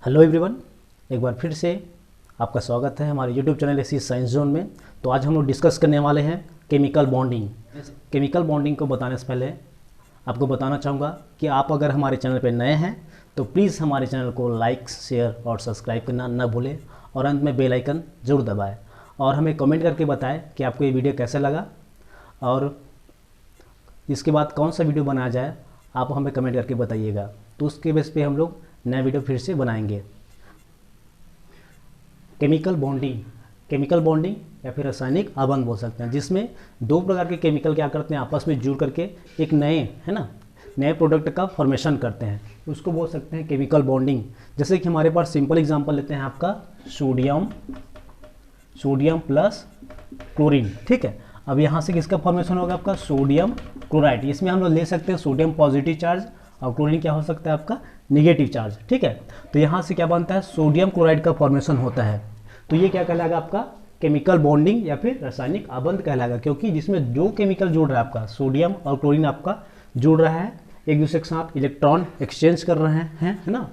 Hello everyone, एक बार फिर से आपका स्वागत है हमारे YouTube channel AC science zone में। तो आज हम लोग डिस्कस करने वाले हैं केमिकल बॉन्डिंग। केमिकल बॉन्डिंग को बताने से पहले आपको बताना चाहूँगा कि आप अगर हमारे चैनल पर नए हैं तो प्लीज़ हमारे चैनल को लाइक, शेयर और सब्सक्राइब करना न भूलें और अंत में बेल आइकन ज़रूर दबाएँ और हमें कमेंट करके बताएं कि आपको ये वीडियो कैसा लगा और इसके बाद कौन सा वीडियो बनाया जाए, आप हमें कमेंट करके बताइएगा। तो उसके बेस पे हम लोग नया वीडियो फिर से बनाएंगे। केमिकल बॉन्डिंग या फिर रासायनिक आबंध बोल सकते हैं, जिसमें दो प्रकार के केमिकल क्या करते हैं, आपस में जुड़ करके एक नए प्रोडक्ट का फॉर्मेशन करते हैं। उसको बोल सकते हैं केमिकल बॉन्डिंग। जैसे कि हमारे पास सिंपल एग्जांपल लेते हैं आपका सोडियम प्लस क्लोरीन। ठीक है, अब यहाँ से किसका फॉर्मेशन होगा, आपका सोडियम क्लोराइड। इसमें हम लोग ले सकते हैं सोडियम पॉजिटिव चार्ज और क्लोरीन क्या हो सकता है, आपका नेगेटिव चार्ज। ठीक है, तो यहाँ से क्या बनता है, सोडियम क्लोराइड का फॉर्मेशन होता है। तो ये क्या कहलाएगा, आपका केमिकल बॉन्डिंग या फिर रासायनिक आबंध कहलाएगा, क्योंकि जिसमें दो केमिकल जुड़ रहा है, आपका सोडियम और क्लोरीन आपका जुड़ रहा है, एक दूसरे के साथ इलेक्ट्रॉन एक्सचेंज कर रहे हैं, है ना।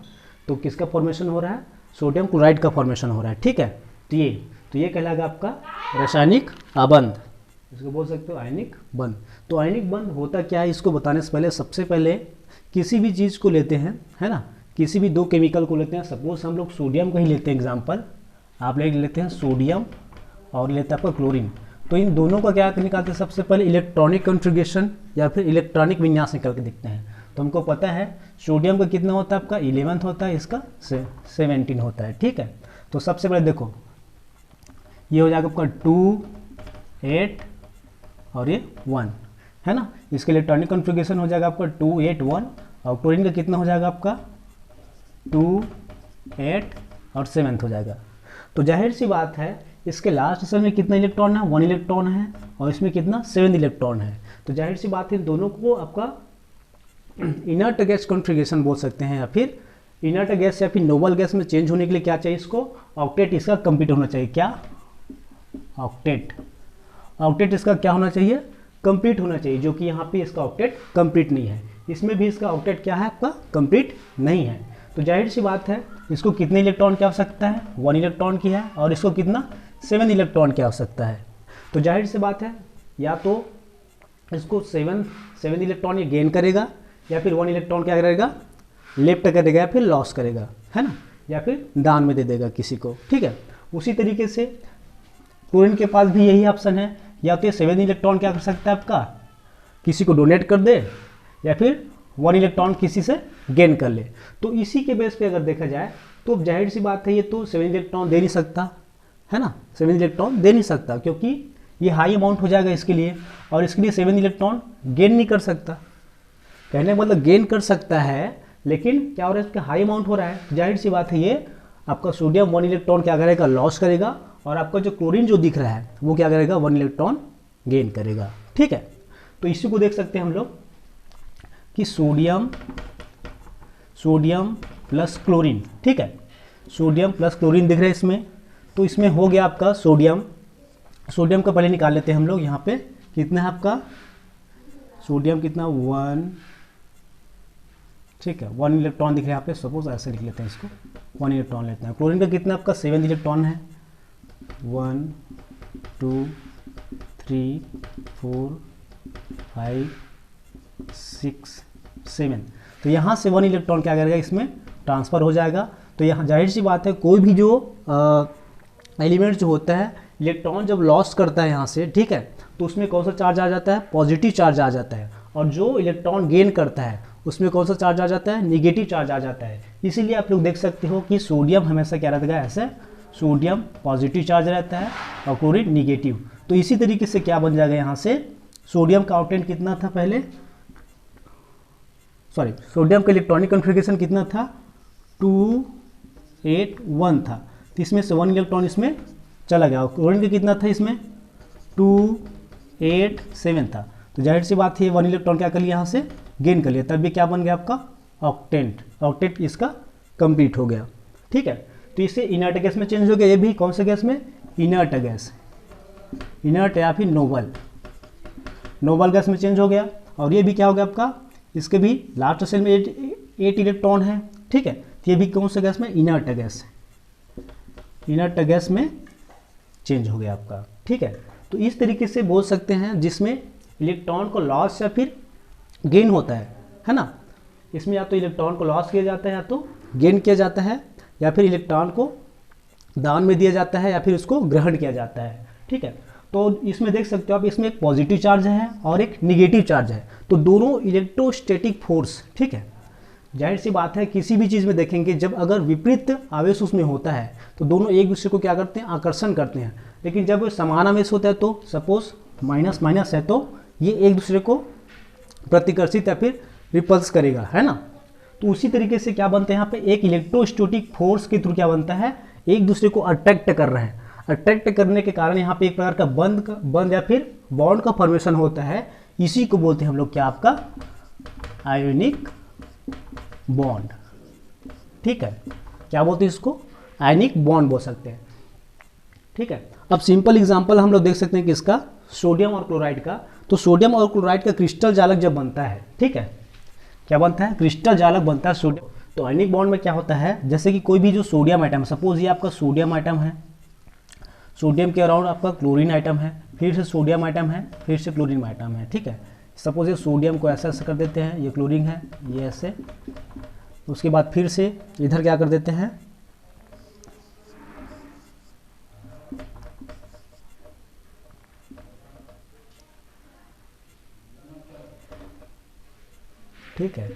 तो किसका फॉर्मेशन हो रहा है, सोडियम क्लोराइड का फॉर्मेशन हो रहा है। ठीक है, तो ये कहलाएगा आपका रासायनिक आबंध, इसको बोल सकते हो आयनिक बंध। तो आयनिक बंध होता क्या है, इसको बताने से पहले सबसे पहले किसी भी चीज़ को लेते हैं, है ना, किसी भी दो केमिकल को लेते हैं। सपोज हम लोग सोडियम को ही लेते हैं एग्जांपल, आप लेते हैं सोडियम और लेते हैं आपका क्लोरीन। तो इन दोनों का क्या निकालते हैं, सबसे पहले इलेक्ट्रॉनिक कॉन्फ़िगरेशन या फिर इलेक्ट्रॉनिक विन्यास निकाल के देखते हैं। तो हमको पता है सोडियम का कितना होता है, आपका 11 होता है, इसका 17 होता है। ठीक है, तो सबसे पहले देखो ये हो जाएगा आपका 2, 8 और ये 1, है ना। इसके इलेक्ट्रॉनिक कॉन्फ़िगरेशन हो जाएगा आपका 2, 8, 1 और क्लोरीन का कितना हो जाएगा, आपका 2, 8 और 7 हो जाएगा। तो जाहिर सी बात है इसके लास्ट सेल में कितना इलेक्ट्रॉन है, 1 इलेक्ट्रॉन है और इसमें कितना 7 इलेक्ट्रॉन है। तो जाहिर सी बात है इन दोनों को आपका इनर्ट गैस कॉन्फ़िगरेशन बोल सकते हैं, या फिर इनर्ट गैस या फिर नोबल गैस में चेंज होने के लिए क्या चाहिए, इसको ऑक्टेट इसका कंप्लीट होना चाहिए। क्या, ऑक्टेट इसका क्या होना चाहिए, कंप्लीट होना चाहिए, जो कि यहाँ पे इसका ऑक्टेट कंप्लीट नहीं है। इसमें भी इसका ऑक्टेट क्या है, आपका कंप्लीट नहीं है। तो जाहिर सी बात है इसको कितने इलेक्ट्रॉन की आवश्यकता है, 1 इलेक्ट्रॉन की है, और इसको कितना 7 इलेक्ट्रॉन की आवश्यकता है। तो जाहिर सी बात है या तो इसको 7 इलेक्ट्रॉन ये गेन करेगा, या फिर 1 इलेक्ट्रॉन क्या करेगा, लेफ्ट करेगा या फिर लॉस करेगा, है ना, या फिर दान में दे देगा किसी को। ठीक है, उसी तरीके से क्लोरीन के पास भी यही ऑप्शन है, या तो 7 इलेक्ट्रॉन क्या कर सकता है, आपका किसी को डोनेट कर दे, या फिर 1 इलेक्ट्रॉन किसी से गेन कर ले। तो इसी के बेस पे अगर देखा जाए तो जाहिर सी बात है ये तो 7 इलेक्ट्रॉन दे नहीं सकता, है ना, 7 इलेक्ट्रॉन दे नहीं सकता, क्योंकि ये हाई अमाउंट हो जाएगा इसके लिए, और इसके लिए 7 इलेक्ट्रॉन गेन नहीं कर सकता। कहने का मतलब गेन कर सकता है, लेकिन क्या हो रहा है, इसका हाई अमाउंट हो रहा है। जाहिर सी बात है ये आपका सोडियम 1 इलेक्ट्रॉन क्या करेगा, लॉस करेगा, और आपका जो क्लोरीन जो दिख रहा है वो क्या करेगा, 1 इलेक्ट्रॉन गेन करेगा। ठीक है, तो इसी को देख सकते हैं हम लोग कि सोडियम प्लस क्लोरीन। ठीक है, सोडियम प्लस क्लोरीन दिख रहा है इसमें। तो इसमें हो गया आपका सोडियम का पहले निकाल लेते हैं हम लोग। यहाँ पे कितना है आपका सोडियम, कितना 1, ठीक है, 1 इलेक्ट्रॉन दिख रहा है यहाँ पे, सपोज ऐसे लिख लेते हैं इसको, 1 इलेक्ट्रॉन लेते हैं। क्लोरीन का कितना आपका 7 इलेक्ट्रॉन है, 1, 2, 3, 4, 5, 6, 7। तो यहाँ से 1 इलेक्ट्रॉन क्या करेगा, इसमें ट्रांसफ़र हो जाएगा। तो यहाँ जाहिर सी बात है कोई भी जो एलिमेंट जो होता है, इलेक्ट्रॉन जब लॉस करता है यहाँ से, ठीक है, तो उसमें कौन सा चार्ज आ जाता है, पॉजिटिव चार्ज आ जाता है, और जो इलेक्ट्रॉन गेन करता है उसमें कौन सा चार्ज आ जाता है, निगेटिव चार्ज आ जाता है। इसीलिए आप लोग देख सकते हो कि सोडियम हमेशा क्या रहता है, ऐसे सोडियम पॉजिटिव चार्ज रहता है और क्लोरीन निगेटिव। तो इसी तरीके से क्या बन जाएगा, यहाँ से सोडियम का ऑक्टेट कितना था पहले, सोडियम का इलेक्ट्रॉनिक कॉन्फ़िगरेशन कितना था, 2, 8, 1 था। तो इसमें से 1 इलेक्ट्रॉन इसमें चला गया, और क्लोरीन का कितना था इसमें 2, 8, 7 था। तो जाहिर सी बात है 1 इलेक्ट्रॉन क्या कर लिया, यहाँ से गेन कर लिया, तब भी क्या बन गया आपका ऑक्टेट इसका कंप्लीट हो गया। ठीक है, तो इससे इनर्ट गैस में चेंज हो गया। ये भी कौन से गैस में, इनर्ट गैस, इनर्ट या फिर नोबल गैस में चेंज हो गया। और ये भी क्या हो गया आपका, इसके भी लास्ट सेल में 8 इलेक्ट्रॉन है। ठीक है, तो ये भी कौन सा गैस में, इनर्ट गैस, इनर्ट गैस में चेंज हो गया आपका, ठीक है। तो इस तरीके से बोल सकते हैं जिसमें इलेक्ट्रॉन को लॉस या फिर गेन होता है ना। इसमें या तो इलेक्ट्रॉन को लॉस किया जाता है या तो गेन किया जाता है, या फिर इलेक्ट्रॉन को दान में दिया जाता है या फिर उसको ग्रहण किया जाता है, ठीक है। तो इसमें देख सकते हो आप, इसमें एक पॉजिटिव चार्ज है और एक निगेटिव चार्ज है, तो दोनों इलेक्ट्रोस्टैटिक फोर्स, ठीक है। जाहिर सी बात है किसी भी चीज़ में देखेंगे जब अगर विपरीत आवेश उसमें होता है तो दोनों एक दूसरे को क्या करते हैं, आकर्षण करते हैं। लेकिन जब समान आवेश होता है तो सपोज माइनस माइनस है तो ये एक दूसरे को प्रतिकर्षित या फिर रिपल्स करेगा, है ना। तो उसी तरीके से क्या बनता है यहाँ पे, एक इलेक्ट्रोस्टैटिक फोर्स के थ्रू क्या बनता है, एक दूसरे को अट्रैक्ट कर रहे हैं। अट्रैक्ट करने के कारण यहाँ पे एक प्रकार का बंद या फिर बॉन्ड का फॉर्मेशन होता है। इसी को बोलते हैं हम लोग क्या, आपका आयोनिक बॉन्ड, ठीक है। क्या बोलते हैं इसको, आयनिक बॉन्ड बोल सकते हैं, ठीक है। अब सिंपल एग्जांपल हम लोग देख सकते हैं किसका, सोडियम और क्लोराइड का। तो सोडियम और क्लोराइड का क्रिस्टल जालक जब बनता है, ठीक है, क्या बनता है, क्रिस्टल जालक बनता है सोडियम। तो आयनिक बॉन्ड में क्या होता है, जैसे कि कोई भी जो सोडियम आइटम, सपोज ये आपका सोडियम आइटम है, सोडियम के अराउंड आपका क्लोरीन आइटम है, फिर से सोडियम आइटम है, फिर से क्लोरीन आइटम है, ठीक है। सपोज ये सोडियम को ऐसा ऐसा कर देते हैं, ये क्लोरीन है, ये ऐसे, उसके बाद फिर से इधर क्या कर देते हैं, ठीक है।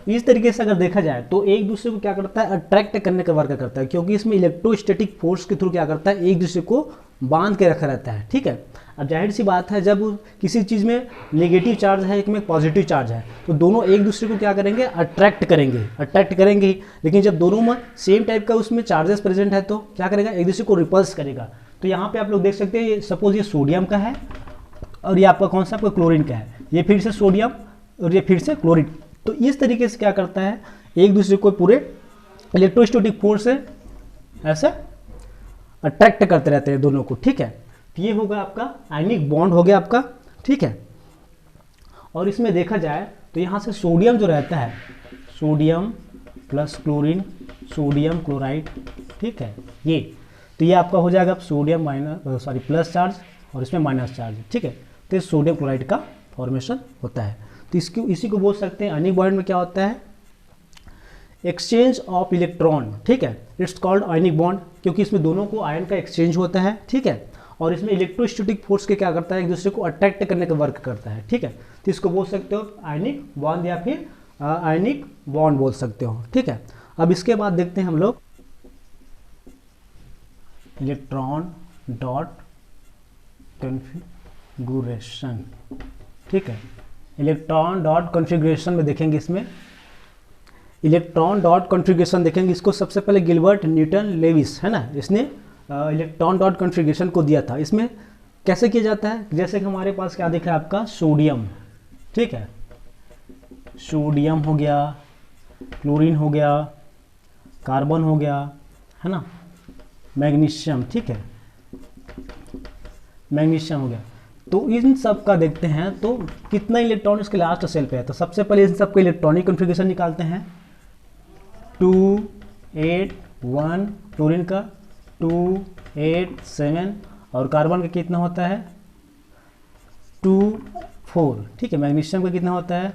इस तरीके से अगर देखा जाए तो एक दूसरे को क्या करता है, अट्रैक्ट करने का वर्क करता है, क्योंकि इसमें इलेक्ट्रोस्टैटिक फोर्स के थ्रू क्या करता है, एक दूसरे को बांध के रखा रहता है, ठीक है। अब जाहिर सी बात है जब किसी चीज़ में नेगेटिव चार्ज है, एक में पॉजिटिव चार्ज है, तो दोनों एक दूसरे को क्या करेंगे, अट्रैक्ट करेंगे ही। लेकिन जब दोनों में सेम टाइप का उसमें चार्जेस प्रेजेंट है तो क्या करेगा, एक दूसरे को रिपल्स करेगा। तो यहाँ पे आप लोग देख सकते हैं, सपोज ये सोडियम का है और ये आपका कौन सा, आपका क्लोरीन का है, ये फिर से सोडियम और ये फिर से क्लोरीन। तो इस तरीके से क्या करता है, एक दूसरे को पूरे इलेक्ट्रोस्टैटिक फोर्स से ऐसे अट्रैक्ट करते रहते हैं दोनों को, ठीक है। तो ये होगा आपका आयनिक बॉन्ड हो गया आपका, ठीक है। और इसमें देखा जाए तो यहाँ से सोडियम जो रहता है, sodium plus chlorine, sodium chloride, ठीक है, ये तो ये आपका हो जाएगा सोडियम प्लस चार्ज और इसमें माइनस चार्ज, ठीक है। तो ये सोडियम क्लोराइड का फॉर्मेशन होता है। तो इसी को बोल सकते हैं आयनिक बॉन्ड में क्या होता है, एक्सचेंज ऑफ इलेक्ट्रॉन, ठीक है, इट्स कॉल्ड आयनिक बॉन्ड, क्योंकि इसमें दोनों को आयन का एक्सचेंज होता है, ठीक है। और इसमें इलेक्ट्रोस्टैटिक फोर्स के क्या करता है, एक दूसरे को अट्रैक्ट करने का वर्क करता है, ठीक है। तो इसको बोल सकते हो आयनिक बॉन्ड या फिर आयनिक बॉन्ड बोल सकते हो, ठीक है। अब इसके बाद देखते हैं हम लोग इलेक्ट्रॉन डॉट कॉन्फ़िगरेशन, ठीक है। इलेक्ट्रॉन डॉट कॉन्फ़िगरेशन में देखेंगे, इसमें इलेक्ट्रॉन डॉट कॉन्फ़िगरेशन देखेंगे, इसको सबसे पहले गिलबर्ट न्यूटन लेविस, है ना, इसने इलेक्ट्रॉन डॉट कॉन्फ़िगरेशन को दिया था। इसमें कैसे किया जाता है, जैसे कि हमारे पास क्या दिख रहा है आपका सोडियम, ठीक है, सोडियम हो गया, क्लोरीन हो गया, कार्बन हो गया, है ना, मैग्नीशियम, ठीक है, मैग्नीशियम हो गया। तो इन सब का देखते हैं तो कितना इलेक्ट्रॉन इसके लास्ट सेल पे है। तो सबसे पहले इन सब का इलेक्ट्रॉनिक कॉन्फ़िगरेशन निकालते हैं, 2 8 1, क्लोरीन का 2 8 7 और कार्बन का कितना होता है 2 4, ठीक है। मैग्नीशियम का कितना होता है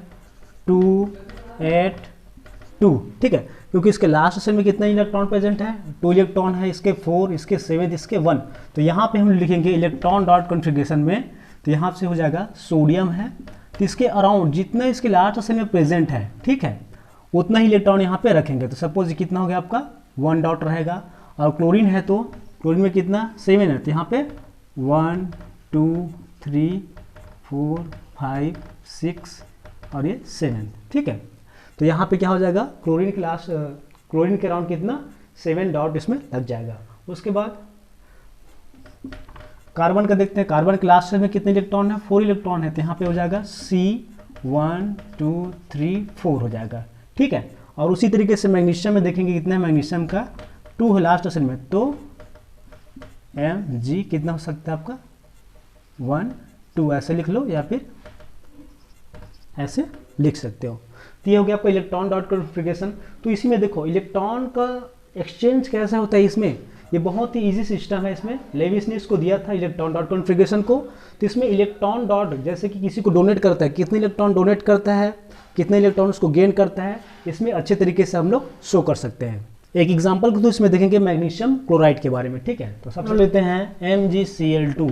2 8 2, ठीक है, क्योंकि इसके लास्ट सेल में कितना इलेक्ट्रॉन प्रेजेंट है, 2 इलेक्ट्रॉन है, इसके 4, इसके 7, इसके 1। तो यहाँ पे हम लिखेंगे इलेक्ट्रॉन डॉट कॉन्फ़िगरेशन में, तो यहाँ से हो जाएगा सोडियम है, तो इसके अराउंड जितना इसके लास्ट सेल में प्रेजेंट है, ठीक है, उतना ही इलेक्ट्रॉन यहाँ पे रखेंगे। तो सपोज ये कितना हो गया आपका 1 डॉट रहेगा, और क्लोरीन है तो क्लोरीन में कितना 7 है, तो यहाँ पे 1 2 3 4 5 6 और ये 7, ठीक है। तो यहाँ पे क्या हो जाएगा, क्लोरीन के अराउंड कितना 7 डॉट इसमें लग जाएगा। उसके बाद कार्बन का देखते हैं, कार्बन के लास्ट में कितने इलेक्ट्रॉन है 4 इलेक्ट्रॉन है, तो यहाँ पे हो जाएगा C1 2 3 4 हो जाएगा, ठीक है। और उसी तरीके से मैग्नीशियम में देखेंगे कितना है, मैग्नीशियम का 2 है लास्ट सेल में, तो Mg कितना हो सकता है आपका 1 2, ऐसे लिख लो या फिर ऐसे लिख सकते हो। तो ये हो गया आपका इलेक्ट्रॉन डॉट कॉन्फ़िगरेशन। तो इसी में देखो इलेक्ट्रॉन का एक्सचेंज कैसा होता है इसमें, ये बहुत ही इजी सिस्टम है। इसमें लेविस ने इसको दिया था इलेक्ट्रॉन डॉट कॉन्फ़िगरेशन को। तो इसमें इलेक्ट्रॉन डॉट जैसे कि किसी को डोनेट करता है, कितने इलेक्ट्रॉन डोनेट करता है, कितने इलेक्ट्रॉन उसको गेन करता है, इसमें अच्छे तरीके से हम लोग शो कर सकते हैं। एक एग्जांपल को तो इसमें देखेंगे मैग्नीशियम क्लोराइड के बारे में, ठीक है। तो सबसे लेते हैं MgCl2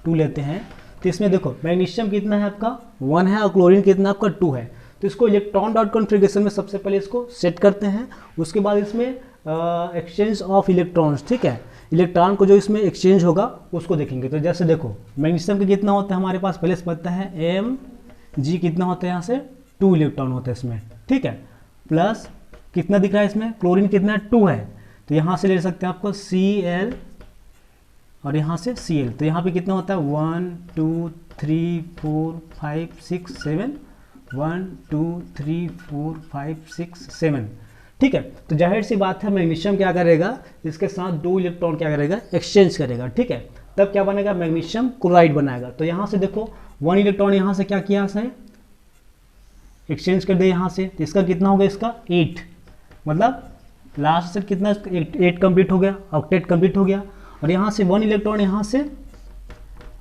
लेते हैं। तो इसमें देखो मैग्नीशियम कितना है आपका 1 है और क्लोरीन कितना आपका 2 है। तो इसको इलेक्ट्रॉन डॉट कॉन्फ़िगरेशन में सबसे पहले इसको सेट करते हैं, उसके बाद इसमें एक्सचेंज ऑफ इलेक्ट्रॉन्स, ठीक है, इलेक्ट्रॉन को जो इसमें एक्सचेंज होगा उसको देखेंगे। तो जैसे देखो मैग्नीशियम का कितना होता है हमारे पास पहले से पता है, Mg कितना होता है, यहाँ से 2 इलेक्ट्रॉन होता है इसमें, ठीक है, प्लस कितना दिख रहा है इसमें, क्लोरीन कितना है 2 है। तो यहाँ से ले सकते हैं आपको Cl और यहाँ से Cl। तो यहाँ पे कितना होता है 1 2 3 4 5 6 7, 1 2 3 4 5 6 7, ठीक है। तो जाहिर सी बात है मैग्नीशियम क्या करेगा, इसके साथ 2 इलेक्ट्रॉन क्या करेगा, एक्सचेंज करेगा, ठीक है। तब क्या बनेगा, मैग्नीशियम क्लोराइड बनाएगा। तो यहाँ से देखो 1 इलेक्ट्रॉन यहाँ से क्या किया है, एक्सचेंज कर दे यहाँ से। तो इसका कितना हो गया, इसका 8, मतलब लास्ट से कितना 8 कंप्लीट हो गया, ऑक्टेट कंप्लीट हो गया। और यहाँ से 1 इलेक्ट्रॉन यहाँ से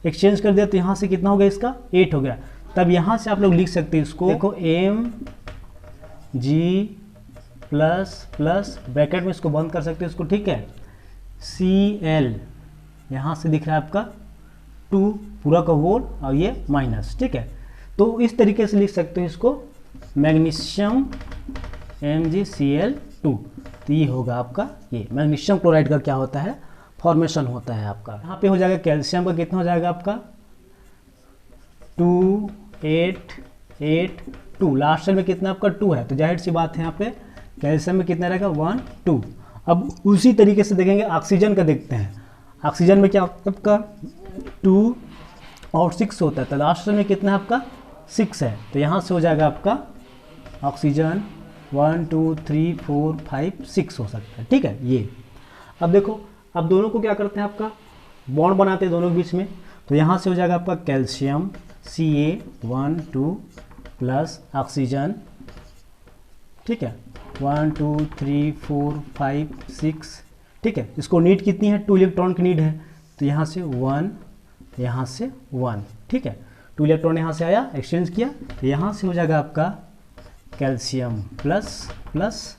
एक्सचेंज कर दिया, तो यहाँ से कितना हो गया, इसका 8 हो गया। तब यहाँ से आप लोग लिख सकते हैं इसको, देखो Mg प्लस ब्रैकेट में इसको बंद कर सकते हैं इसको, ठीक है, Cl यहाँ से दिख रहा है आपका 2 पूरा का होल और ये माइनस, ठीक है। तो इस तरीके से लिख सकते हो इसको मैग्नीशियम MgCl2। तो ये होगा आपका, ये मैग्नीशियम क्लोराइड का क्या होता है, फॉर्मेशन होता है आपका। यहाँ पे हो जाएगा कैल्शियम का कितना हो जाएगा आपका 2 8 8 2, लास्ट सेल में कितना आपका 2 है। तो जाहिर सी बात है यहाँ पे कैल्शियम में कितना रहेगा 1 2। अब उसी तरीके से देखेंगे ऑक्सीजन का, देखते हैं ऑक्सीजन में क्या आपका 2 और 6 होता है। तो लास्ट सेल में कितना है आपका 6 है। तो यहाँ से हो जाएगा आपका ऑक्सीजन 1 2 3 4 5 6 हो सकता है, ठीक है। ये अब देखो, अब दोनों को क्या करते हैं, आपका बॉन्ड बनाते हैं दोनों के बीच में। तो यहाँ से हो जाएगा आपका कैल्शियम Ca 1 2 प्लस ऑक्सीजन, ठीक है, 1 2 3 4 5 6, ठीक है। इसको नीड कितनी है, 2 इलेक्ट्रॉन की नीड है। तो यहाँ से 1 यहाँ से 1, ठीक है, 2 इलेक्ट्रॉन यहाँ से आया, एक्सचेंज किया। तो यहाँ से हो जाएगा आपका कैल्शियम प्लस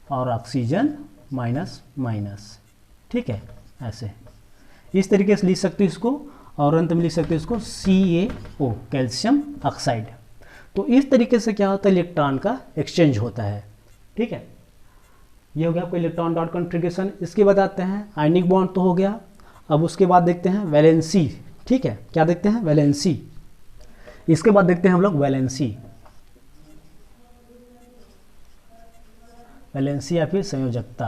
और ऑक्सीजन माइनस, ठीक है। ऐसे इस तरीके से लिख सकते हो इसको, और अंत में लिख सकते हो इसको CaO कैल्शियम ऑक्साइड। तो इस तरीके से क्या होता है, इलेक्ट्रॉन का एक्सचेंज होता है, ठीक है। ये हो गया आपको इलेक्ट्रॉन डॉट कॉन्फ़िगरेशन। इसके बाद आते हैं आयनिक बॉन्ड, तो हो गया। अब उसके बाद देखते हैं वैलेंसी, ठीक है, क्या देखते हैं, वैलेंसी। इसके बाद देखते हैं हम लोग वैलेंसी या फिर संयोजकता।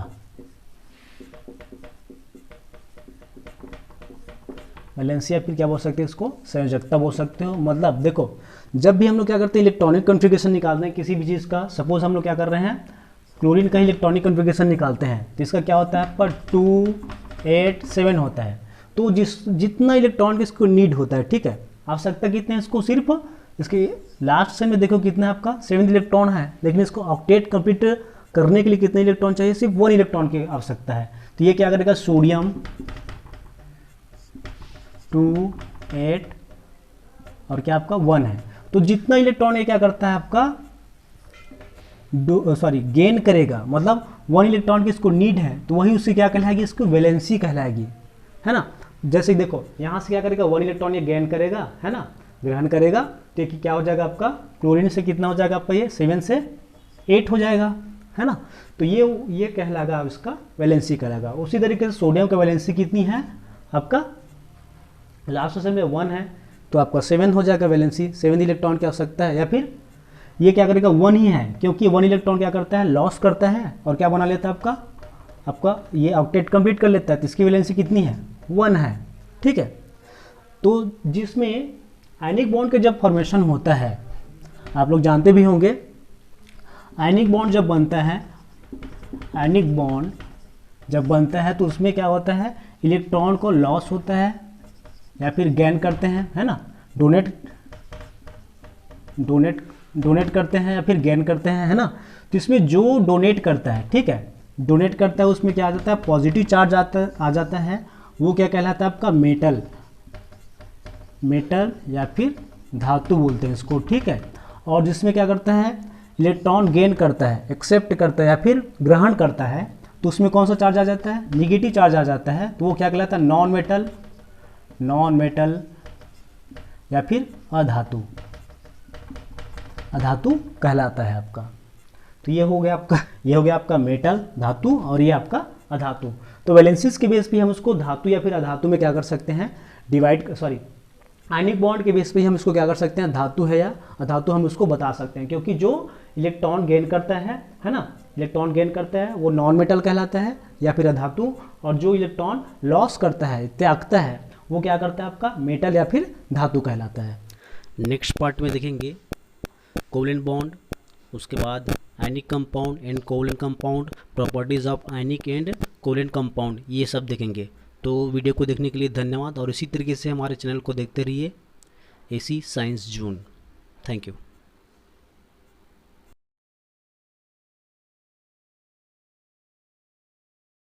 वैलेंसी या फिर क्या बोल सकते हैं इसको, संयोजकता बोल सकते हो। मतलब देखो, जब भी हम लोग क्या करते हैं इलेक्ट्रॉनिक कॉन्फ़िगरेशन निकालते हैं किसी भी चीज़ का, सपोज हम लोग क्या कर रहे हैं क्लोरीन का इलेक्ट्रॉनिक कॉन्फ़िगरेशन निकालते हैं, तो इसका क्या होता है आपका 2 8 7 होता है। तो जितना इलेक्ट्रॉन की इसको नीड होता है, ठीक है, आवश्यकता कितने हैं इसको, सिर्फ इसके लास्ट सेल में देखो कितना आपका 7 इलेक्ट्रॉन है, लेकिन इसको ऑक्टेट कंप्लीट करने के लिए कितने इलेक्ट्रॉन चाहिए, सिर्फ 1 इलेक्ट्रॉन की आवश्यकता है। तो ये क्या करेगा, सोडियम 2 8 और क्या आपका 1 है। तो जितना इलेक्ट्रॉन ये क्या करता है आपका गेन करेगा, मतलब 1 इलेक्ट्रॉन की इसको नीड है, तो वही उससे क्या कहलाएगी, इसको वैलेंसी कहलाएगी, है ना। जैसे देखो यहाँ से क्या करेगा 1 इलेक्ट्रॉन ये गेन करेगा, है ना, ग्रहण करेगा। तो क्या हो जाएगा आपका क्लोरीन से कितना हो जाएगा आपका, ये 7 से 8 हो जाएगा, है ना। तो ये कहलाएगा इसका वैलेंसी कहलाएगा। उसी तरीके से सोडियम का वैलेंसी कितनी है आपका, लास्ट सेल में 1 है, तो आपका 7 हो जाएगा वैलेंसी, 7 इलेक्ट्रॉन की आवश्यकता है। या फिर ये क्या करेगा 1 ही है, क्योंकि 1 इलेक्ट्रॉन क्या करता है, लॉस करता है और क्या बना लेता है आपका ये ऑक्टेट कंप्लीट कर लेता है। तो इसकी वैलेंसी कितनी है, 1 है, ठीक है। तो जिसमें आयनिक बॉन्ड के जब फॉर्मेशन होता है, आप लोग जानते भी होंगे, आयनिक बॉन्ड जब बनता है तो उसमें क्या होता है, इलेक्ट्रॉन को लॉस होता है या फिर गेन करते हैं, है ना, डोनेट करते हैं या फिर गेन करते हैं, है ना। तो इसमें जो डोनेट करता है, ठीक है, डोनेट करता है उसमें क्या आ जाता है, पॉजिटिव चार्ज आ जाता है, वो क्या कहलाता है आपका मेटल या फिर धातु बोलते हैं इसको, ठीक है। और जिसमें क्या करता है, इलेक्ट्रॉन गेन करता है, एक्सेप्ट करता है या फिर ग्रहण करता है, तो उसमें कौन सा चार्ज आ जाता है, निगेटिव चार्ज आ जाता है, तो वो क्या कहलाता है, नॉन मेटल या फिर अधातु कहलाता है आपका। तो ये हो गया आपका मेटल धातु और ये आपका अधातु। तो वैलेंसीज के बेस पे हम उसको धातु या फिर अधातु में क्या कर सकते हैं, आयनिक बॉन्ड के बेस पे हम इसको क्या कर सकते हैं, धातु है या अधातु हम उसको बता सकते हैं, क्योंकि जो इलेक्ट्रॉन गेन करता है ना, इलेक्ट्रॉन गेन करता है वो नॉन मेटल कहलाता है या फिर अधातु, और जो इलेक्ट्रॉन लॉस करता है, त्यागता है, वो क्या करता है आपका मेटल या फिर धातु कहलाता है। नेक्स्ट पार्ट में देखेंगे कोवलेंट बॉन्ड, उसके बाद ionic compound and covalent compound, properties of ionic and covalent compound, ये सब देखेंगे। तो वीडियो को देखने के लिए धन्यवाद और इसी तरीके से हमारे चैनल को देखते रहिए, AC science June. Thank you.